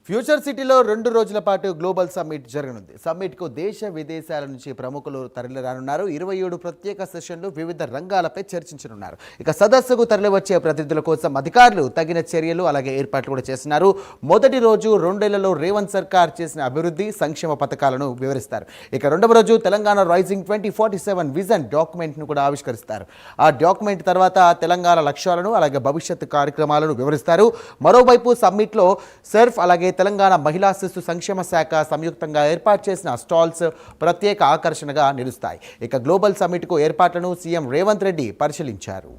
Future సిటీలో 2 రోజుల పాటు గ్లోబల్ సమ్మిట్ జరగనుంది. సమ్మిట్కు దేశ విదేశాల నుంచి ప్రముఖులు తరలిరానున్నారు. 27 ప్రత్యేక సెషన్లు వివిధ రంగాలపై చర్చించనున్నారు. ఇక సదస్సుకు తరలివచ్చే ప్రతినిధుల కోసం అధికారులు తగిన చర్యలు అలాగే ఏర్పాట్లు కూడా చేస్తున్నారు. మొదటి రోజు 2 ఏళ్లలో రేవంత్ సర్కార్ చేసిన అభివృద్ధి సంక్షేమ పథకాలను వివరిస్తారు. ఇక రెండవ రోజు తెలంగాణ రైజింగ్ 2047 విజన్ డాక్యుమెంట్ను కూడా ఆవిష్కరిస్తారు. ఆ డాక్యుమెంట్ తర్వాత తెలంగాణ లక్ష్యాలను అలాగే భవిష్యత్తు కార్యక్రమాలను వివరిస్తారు. మరోవైపు సమ్మిట్లో సర్ఫ్ అలాగే తెలంగాణ మహిళా శిశు సంక్షేమ శాఖ సంయుక్తంగా ఏర్పాటు చేసిన స్టాల్స్ ప్రత్యేక ఆకర్షణగా నిలుస్తాయి. ఇక గ్లోబల్ సమ్మిట్కు ఏర్పాట్లను సీఎం రేవంత్ రెడ్డి పరిశీలించారు.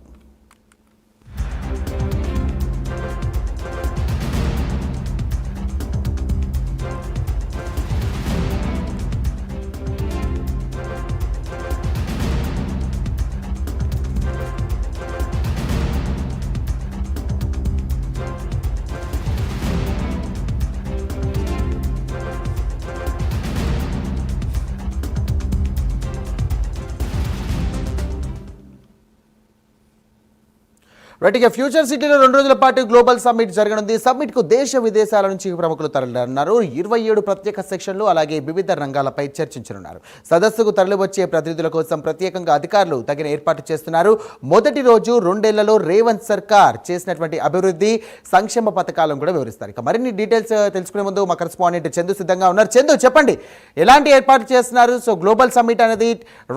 రైట్గా ఫ్యూచర్ సిటీలో 2 రోజుల పాటు గ్లోబల్ సమ్మిట్ జరగనుంది. సమ్మిట్కు దేశ విదేశాల నుంచి ప్రముఖులు తరలిరానున్నారు. 27 ప్రత్యేక సెక్షన్లు అలాగే వివిధ రంగాలపై చర్చించనున్నారు. సదస్సుకు తరలివచ్చే ప్రతినిధుల కోసం ప్రత్యేకంగా అధికారులు తగిన ఏర్పాటు చేస్తున్నారు. మొదటి రోజు 2 ఏళ్లలో రేవంత్ సర్కార్ చేసినటువంటి అభివృద్ధి సంక్షేమ పథకాలను కూడా వివరిస్తారు. ఇక మరిన్ని డీటెయిల్స్ తెలుసుకునే ముందు మా కరెస్పాండెంట్ చందు సిద్ధంగా ఉన్నారు. చందు, చెప్పండి, ఎలాంటి ఏర్పాటు చేస్తున్నారు? సో గ్లోబల్ సమ్మిట్ అనేది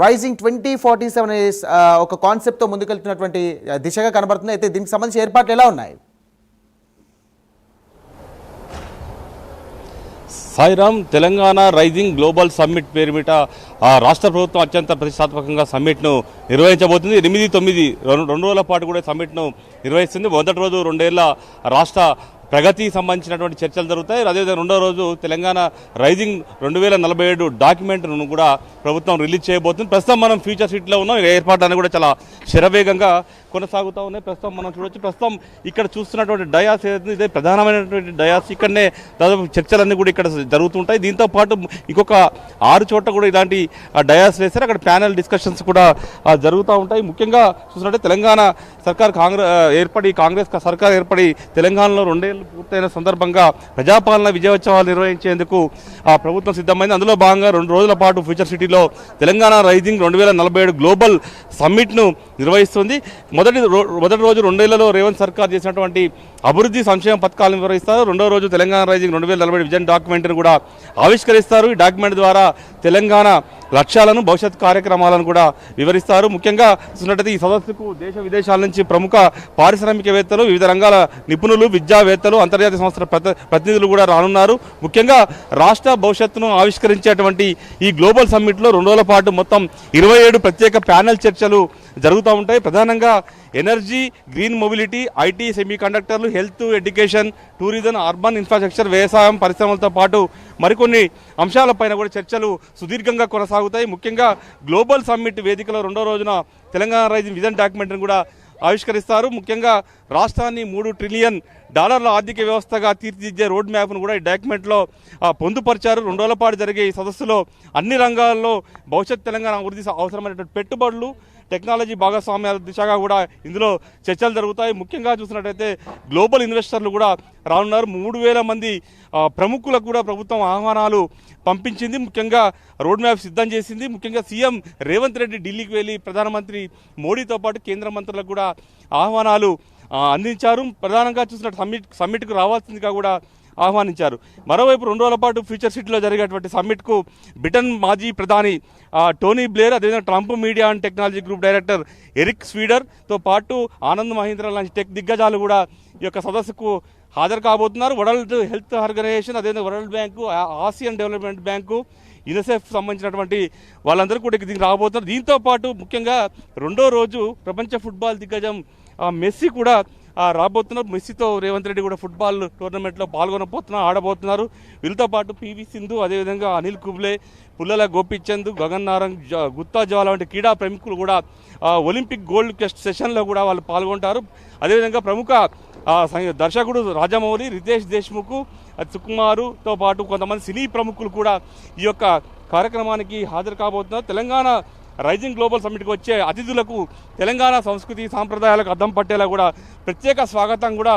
రైజింగ్ 2047 ఒక కాన్సెప్ట్తో ముందుకెళ్తున్నటువంటి దిశగా కనబడుతుంది. అయితే దీనికి సంబంధించి ఏర్పాట్లు ఎలా ఉన్నాయి? Sairam, Telangana rising global summit పేరు మీద రాష్ట్ర ప్రభుత్వం అత్యంత ప్రతిష్టాత్మకంగా సమ్మిట్ను నిర్వహించబోతుంది. 8-9 2 రోజుల పాటు కూడా సమ్మిట్ను నిర్వహిస్తుంది. మొదటి రోజు 2 ఏళ్ల రాష్ట్ర ప్రగతికి సంబంధించినటువంటి చర్చలు జరుగుతాయి. అదేవిధంగా రెండో రోజు తెలంగాణ రైజింగ్ 2047 డాక్యుమెంట్ను కూడా ప్రభుత్వం రిలీజ్ చేయబోతుంది. ప్రస్తుతం మనం ఫ్యూచర్ సిటీలో ఉన్నాం. ఏర్పాట్లన్నీ కూడా చాలా శరవేగంగా కొనసాగుతూ ఉన్నాయి. ప్రస్తుతం మనం చూడొచ్చు. ప్రస్తుతం ఇక్కడ చూస్తున్నటువంటి డయాస్ ఏదైతే ఇదే ప్రధానమైనటువంటి డయాస్. ఇక్కడనే దాదాపు చర్చలన్నీ కూడా ఇక్కడ జరుగుతుంటాయి. దీంతో పాటు ఇంకొక 6 చోట్ల కూడా ఇలాంటి డయాస్ వేశారు. అక్కడ ప్యానెల్ డిస్కషన్స్ కూడా జరుగుతూ ఉంటాయి. ముఖ్యంగా చూసినట్టే తెలంగాణ సర్కార్ కాంగ్రెస్ సర్కార్ ఏర్పడి తెలంగాణలో 2 ఏళ్ళు పూర్తయిన సందర్భంగా ప్రజాపాలన విజయోత్సవాలు నిర్వహించేందుకు ప్రభుత్వం సిద్ధమైంది. అందులో భాగంగా 2 రోజుల పాటు ఫ్యూచర్ సిటీలో తెలంగాణ రైజింగ్ 2047 గ్లోబల్ సమ్మిట్ను నిర్వహిస్తుంది. మొదటి రోజు 2 ఏళ్లలో రేవంత్ సర్కార్ చేసినటువంటి అభివృద్ధి సంక్షేమ పథకాలను వివరిస్తారు. రెండో రోజు తెలంగాణ రైజింగ్ 2047 విజన్ డాక్యుమెంట్ను కూడా ఆవిష్కరిస్తారు. ఈ డాక్యుమెంట్ ద్వారా తెలంగాణ లక్ష్యాలను భవిష్యత్ కార్యక్రమాలను కూడా వివరిస్తారు. ముఖ్యంగా చూసినట్టయితే ఈ సదస్సుకు దేశ విదేశాల నుంచి ప్రముఖ పారిశ్రామికవేత్తలు, వివిధ రంగాల నిపుణులు, విద్యావేత్తలు, అంతర్జాతీయ సంస్థల ప్రతినిధులు కూడా రానున్నారు. ముఖ్యంగా రాష్ట్ర భవిష్యత్తును ఆవిష్కరించేటువంటి ఈ గ్లోబల్ సమ్మిట్లో 2 రోజుల పాటు మొత్తం 27 ప్రత్యేక ప్యానెల్ చర్చలు జరుగుతూ ఉంటాయి. ప్రధానంగా energy, green mobility, IT, semi కండక్టర్లు, health, education, tourism, urban infrastructure, వ్యవసాయం, పరిశ్రమలతో పాటు మరికొన్ని అంశాలపైన కూడా చర్చలు సుదీర్ఘంగా కొనసాగుతాయి. ముఖ్యంగా గ్లోబల్ సమ్మిట్ వేదికలో 2వ రోజున తెలంగాణ రైజింగ్ విజన్ డాక్యుమెంట్ని కూడా ఆవిష్కరిస్తారు. ముఖ్యంగా రాష్ట్రాన్ని $3 ట్రిలియన్ ఆర్థిక వ్యవస్థగా తీర్చిదిద్దే రోడ్ మ్యాప్ను కూడా ఈ డాక్యుమెంట్లో పొందుపరిచారు. 2 రోజుల పాటు జరిగే ఈ సదస్సులో అన్ని రంగాల్లో భవిష్యత్ తెలంగాణ అభివృద్ధి అవసరమైనటువంటి పెట్టుబడులు, టెక్నాలజీ భాగస్వామ్యాల దిశగా కూడా ఇందులో చర్చలు జరుగుతాయి. ముఖ్యంగా చూసినట్టయితే గ్లోబల్ ఇన్వెస్టర్లు కూడా రానున్నారు. 3,000 మంది ప్రముఖులకు కూడా ప్రభుత్వం ఆహ్వానాలు పంపించింది. ముఖ్యంగా రోడ్ మ్యాప్ సిద్ధం చేసింది. ముఖ్యంగా సీఎం రేవంత్ రెడ్డి ఢిల్లీకి వెళ్ళి ప్రధానమంత్రి మోడీతో పాటు కేంద్ర మంత్రులకు కూడా ఆహ్వానాలు అందించారు. ప్రధానంగా చూసినట్టు సమ్మిట్కు రావాల్సిందిగా కూడా ఆహ్వానించారు. మరోవైపు 2 రోజుల పాటు ఫ్యూచర్ సిటీలో జరిగేటువంటి సమ్మిట్కు బ్రిటన్ మాజీ ప్రధాని టోనీ బ్లేర్, అదేవిధంగా Trump media and technology group director Eric స్వీడర్తో పాటు ఆనంద్ మహీంద్రా లాంటి టెక్ దిగ్గజాలు కూడా ఈ యొక్క సదస్సుకు హాజరు కాబోతున్నారు. వరల్డ్ హెల్త్ ఆర్గనైజేషన్, అదేవిధంగా world bank, Asian development bank, UNICEF సంబంధించినటువంటి వాళ్ళందరూ కూడా దీనికి రాబోతున్నారు. దీంతో పాటు ముఖ్యంగా 2వ రోజు ప్రపంచ ఫుట్బాల్ దిగ్గజం మెస్సీ కూడా రాబోతున్నారు. మెస్సీతో రేవంత్ రెడ్డి కూడా ఫుట్బాల్ టోర్నమెంట్లో ఆడబోతున్నారు. వీళ్ళతో పాటు పివి సింధు, అదేవిధంగా అనిల్ కుంబ్లే, పుల్లల గోపీచంద్, గగన్ నారంగ్, గుత్తా జ్వాల వంటి క్రీడా ప్రముఖులు కూడా ఒలింపిక్ గోల్డ్ క్వెస్ట్ సెషన్లో కూడా వాళ్ళు పాల్గొంటారు. అదేవిధంగా ప్రముఖ దర్శకుడు రాజమౌళి, రితేష్ దేశ్ముఖ్, సుకుమారుతో పాటు కొంతమంది సినీ ప్రముఖులు కూడా ఈ యొక్క కార్యక్రమానికి హాజరు కాబోతున్నారు. తెలంగాణ రైజింగ్ గ్లోబల్ సమ్మిట్కి వచ్చే అతిథులకు తెలంగాణ సంస్కృతి సాంప్రదాయాలకు అద్దం పట్టేలా కూడా ప్రత్యేక స్వాగతం కూడా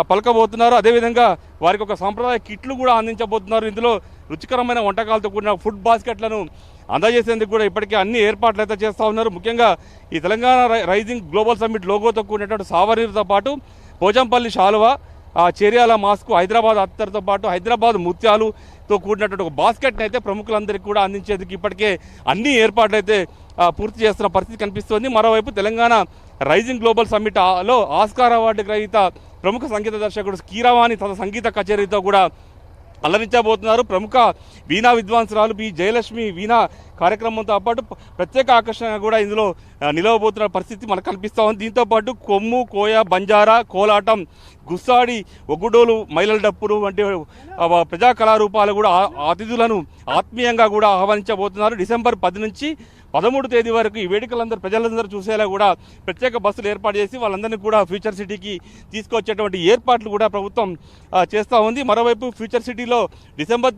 పలకబోతున్నారు. అదేవిధంగా వారికి ఒక సాంప్రదాయ కిట్లు కూడా అందించబోతున్నారు. ఇందులో రుచికరమైన వంటకాలతో కూడిన ఫుడ్ బాస్కెట్లను అందజేసేందుకు కూడా ఇప్పటికే అన్ని ఏర్పాట్లు అయితే చేస్తూ ఉన్నారు. ముఖ్యంగా ఈ తెలంగాణ రైజింగ్ గ్లోబల్ సమ్మిట్ లోగోతో కూడినటువంటి సావరీలతో పాటు పోచంపల్లి శాలువా, చేర్యాల మాస్కు, హైదరాబాద్ అత్తర్తో పాటు హైదరాబాద్ ముత్యాలుతో కూడినటువంటి ఒక బాస్కెట్ని అయితే ప్రముఖులందరికీ కూడా అందించేందుకు ఇప్పటికే అన్ని ఏర్పాట్లు అయితే పూర్తి చేస్తున్న పరిస్థితి కనిపిస్తోంది. మరోవైపు తెలంగాణ రైజింగ్ గ్లోబల్ సమ్మిట్ లో ఆస్కార్ అవార్డు గ్రహీత ప్రముఖ సంగీత దర్శకుడు కీరవాణి తన సంగీత కచేరీతో కూడా అలరించబోతున్నారు. ప్రముఖ వీణా విద్వాంసురాలు బి జయలక్ష్మి వీణా కార్యక్రమంతో పాటు ప్రత్యేక ఆకర్షణగా కూడా ఇందులో నిలవబోతున్న పరిస్థితి మనకు కనిపిస్తూ ఉంది. దీంతోపాటు కొమ్ము, కోయ, బంజారా, కోలాటం, గుస్సాడి, ఒగ్గుడోలు, మైలల డప్పులు వంటి ప్రజా కళారూపాలు కూడా అతిథులను ఆత్మీయంగా కూడా ఆహ్వానించబోతున్నారు. డిసెంబర్ 10 నుంచి 13 తేదీ వరకు ఈ వేడుకలందరూ ప్రజలందరూ చూసేలా కూడా ప్రత్యేక బస్సులు ఏర్పాటు చేసి వాళ్ళందరినీ కూడా ఫ్యూచర్ సిటీకి తీసుకొచ్చేటువంటి ఏర్పాట్లు కూడా ప్రభుత్వం చేస్తూ ఉంది. మరోవైపు ఫ్యూచర్ సిటీలో డిసెంబర్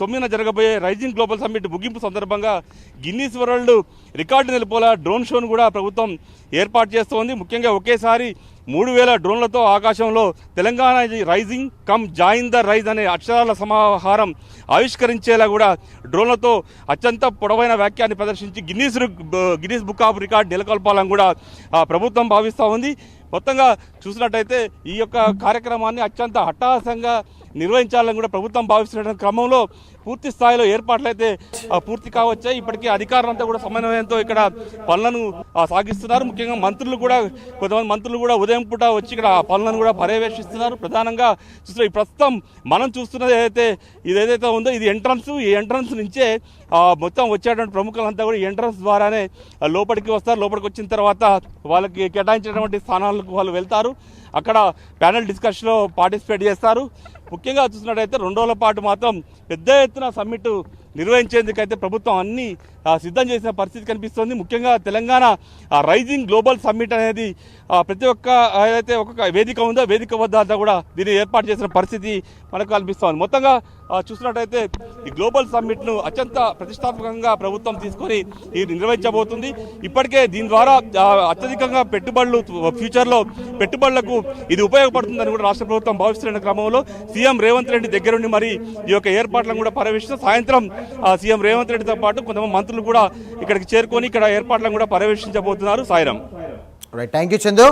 9న జరగబోయే రైజింగ్ గ్లోబల్ సమ్మిట్ ముగింపు సందర్భంగా గిన్నీస్ వరల్డ్ రికార్డు నిలుపుల డ్రోన్ షోను కూడా ప్రభుత్వం ఏర్పాటు చేస్తోంది. ముఖ్యంగా ఒకేసారి 3000 డ్రోన్లతో ఆకాశంలో Telangana rising come join the rise అనే అక్షరాల సమాహారం ఆవిష్కరించేలా కూడా డ్రోన్లతో అత్యంత పొడవైన వాక్యాన్ని ప్రదర్శించి గిన్నీస్ బుక్ ఆఫ్ రికార్డ్ నెలకొల్పాలని కూడా ప్రభుత్వం భావిస్తూ ఉంది. మొత్తంగా చూసినట్టయితే ఈ యొక్క కార్యక్రమాన్ని అత్యంత హఠాత్తుగా నిర్వహించాలని కూడా ప్రభుత్వం భావిస్తున్న క్రమంలో పూర్తి స్థాయిలో ఏర్పాట్లు అయితే పూర్తి కావచ్చాయి. ఇప్పటికీ అధికారులంతా కూడా సమన్వయంతో ఇక్కడ పనులను సాగిస్తున్నారు. ముఖ్యంగా మంత్రులు కూడా కొంతమంది మంత్రులు కూడా ఉదయం పూట వచ్చి ఇక్కడ పనులను కూడా పర్యవేక్షిస్తున్నారు. ప్రధానంగా చూస్తున్న ఈ ప్రస్తుతం మనం చూస్తున్నది ఏదైతే ఉందో ఇది ఎంట్రన్స్. ఈ ఎంట్రన్స్ నుంచే మొత్తం వచ్చేటువంటి ప్రముఖులంతా కూడా ఈ ఎంట్రన్స్ ద్వారానే లోపలికి వస్తారు. లోపలికి వచ్చిన తర్వాత వాళ్ళకి కేటాయించినటువంటి స్థానాలకు వాళ్ళు వెళ్తారు. అక్కడ ప్యానెల్ డిస్కషన్లో పార్టిసిపేట్ చేస్తారు. ముఖ్యంగా చూసినట్టయితే 2 రోజుల పాటు మాత్రం పెద్ద ఎత్తున సమ్మిట్ నిర్వహించేందుకైతే ప్రభుత్వం అన్ని సిద్ధం చేసిన పరిస్థితి కనిపిస్తుంది. ముఖ్యంగా తెలంగాణ రైజింగ్ గ్లోబల్ సమ్మిట్ అనేది ప్రతి ఒక్క ఏదైతే ఒక్కొక్క వేదిక ఉందో వేదిక వద్ద కూడా దీన్ని ఏర్పాటు చేసిన పరిస్థితి మనకు కనిపిస్తుంది. మొత్తంగా చూసినట్టయితే ఈ గ్లోబల్ సమ్మిట్ను అత్యంత ప్రతిష్టాత్మకంగా ప్రభుత్వం తీసుకొని ఇది నిర్వహించబోతుంది. ఇప్పటికే దీని ద్వారా అత్యధికంగా పెట్టుబడులు ఫ్యూచర్లో పెట్టుబడులకు ఇది ఉపయోగపడుతుందని కూడా రాష్ట్ర ప్రభుత్వం భావిస్తున్న క్రమంలో సీఎం రేవంత్ రెడ్డి దగ్గరుండి మరి ఈ యొక్క ఏర్పాట్లను కూడా పర్యవేక్షిస్తూ సాయంత్రం సీఎం రేవంత్ రెడ్డితో పాటు కొంతమంది మంత్రులు కూడా ఇక్కడికి చేరుకొని ఇక్కడ ఏర్పాట్లను కూడా పర్యవేక్షించబోతున్నారు. Sairam. Right, thank you Chandu.